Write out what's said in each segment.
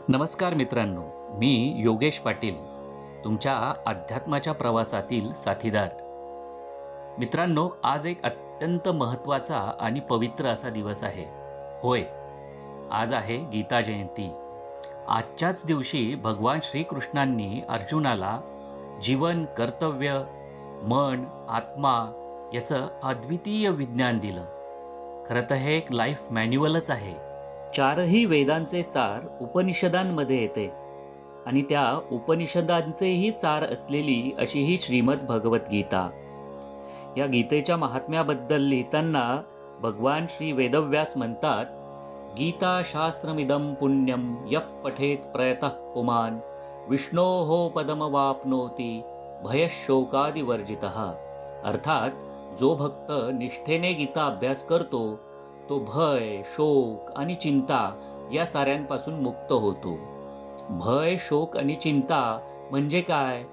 नमस्कार मित्रांनो, मी योगेश पाटील, तुमच्या अध्यात्माच्या प्रवासातील साथीदार. मित्रांनो, आज एक अत्यंत महत्त्वाचा आणि पवित्र असा दिवस आहे. होय, आज आहे गीता जयंती. आजच्याच दिवशी भगवान श्रीकृष्णांनी अर्जुनाला जीवन, कर्तव्य, मन, आत्मा याचं अद्वितीय विज्ञान दिलं. खरं तर हे एक लाईफ मॅन्युअलच आहे. चारही वेदांचे सार उपनिषदांमध्ये येते आणि त्या उपनिषदांचेही सार असलेली अशी ही श्रीमद भगवद्गीता. या गीतेच्या महात्म्याबद्दल लिहिताना भगवान श्री वेदव्यास म्हणतात, गीता शास्त्रमिदं पुण्यम यः पठेत प्रयतः पुमान् विष्णोः पदमवाप्नोति भयशोकादिवर्जितः. अर्थात जो भक्त निष्ठेने गीता अभ्यास करतो तो भय, शोक आणि चिंता या साऱ्यांपासून मुक्त होतो. भय, शोक आणि चिंता म्हणजे काय?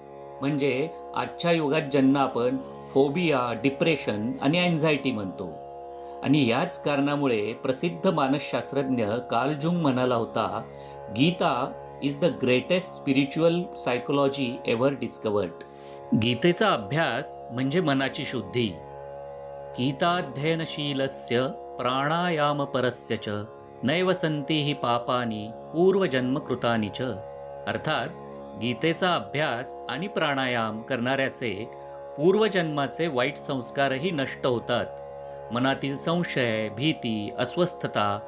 म्हणजे आजच्या युगात ज्यांना आपण फोबिया, डिप्रेशन आणि अँझायटी म्हणतो. आणि याच कारणामुळे प्रसिद्ध मानसशास्त्रज्ञ कार्ल जुंग म्हणाला होता, Gita is the greatest spiritual psychology ever discovered. गीतेचा अभ्यास म्हणजे मनाची शुद्धी. गीताध्ययनशीलस्य प्राणायामपरस्य च नैव सन्ति हि पापानि पूर्वजन्मकृतानि च. अर्थात गीतेचा अभ्यास आणि प्राणायाम करणाऱ्याचे पूर्वजन्माचे वाईट संस्कारही नष्ट होतात. मनातील संशय, भीती, अस्वस्थता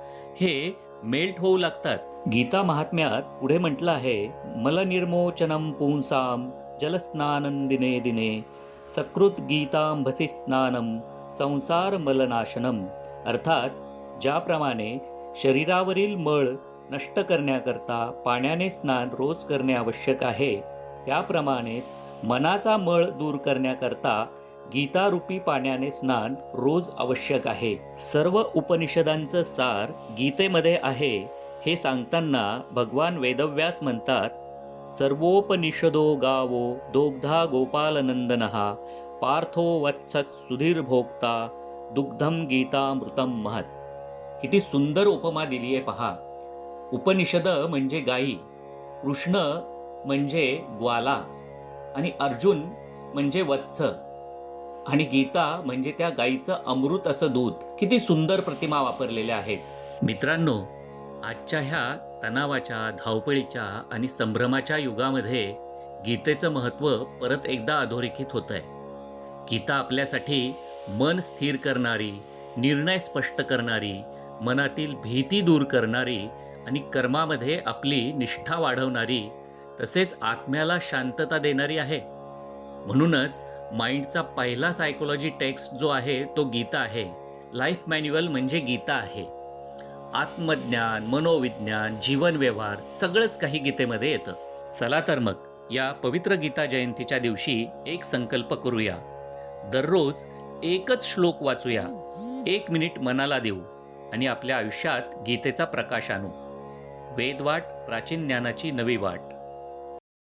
हे मेल्ट होऊ लागतात. गीता महात्म्यात पुढे म्हटलं आहे, मलनिर्मोचनं पुंसां जलस्नानं दिने दिने सकृत गीतांभसी स्नानं संसार मलनाशनम. अर्थात ज्याप्रमाणे शरीरावरील मळ नष्ट करण्याकरता पाण्याने स्नान रोज करणे आवश्यक आहे, त्याप्रमाणेच मनाचा मळ दूर करण्याकरता गीतारूपी पाण्याने स्नान रोज आवश्यक आहे. सर्व उपनिषदांचं सार गीतेमध्ये आहे हे सांगताना भगवान वेदव्यास म्हणतात, सर्वोपनिषदो गावो दोग्धा गोपालनंदनः पार्थो वत्सः सुधीर भोक्ता दुग्धम गीतामृतम महत्. किती सुंदर उपमा दिली आहे पहा. उपनिषद म्हणजे गायी, कृष्ण म्हणजे ग्वाला आणि अर्जुन म्हणजे वत्स आणि गीता म्हणजे त्या गायीचं अमृत असं दूध. किती सुंदर प्रतिमा वापरलेल्या आहेत. मित्रांनो, आजच्या ह्या तणावाच्या, धावपळीच्या आणि संभ्रमाच्या युगामध्ये गीतेचं महत्त्व परत एकदा अधोरेखित होत आहे. गीता आपल्यासाठी मन स्थिर करणारी, निर्णय स्पष्ट करणारी, मनातील भीती दूर करणारी आणि कर्मामध्ये आपली निष्ठा वाढवणारी, तसेच आत्म्याला शांतता देणारी आहे. म्हणूनच माइंडचा पहिला सायकोलॉजी टेक्स्ट जो आहे तो गीता आहे. लाईफ मॅन्युअल म्हणजे गीता आहे. आत्मज्ञान, मनोविज्ञान, जीवन व्यवहार सगळंच काही गीतेमध्ये येतं. चला तर मग या पवित्र गीता जयंतीच्या दिवशी एक संकल्प करूया. दररोज एकच श्लोक वाचूया, 1 मिनिट मनाला देऊ आणि आपल्या आयुष्यात गीतेचा प्रकाश आणू. वेदवाट, प्राचीन ज्ञानाची नवी वाट.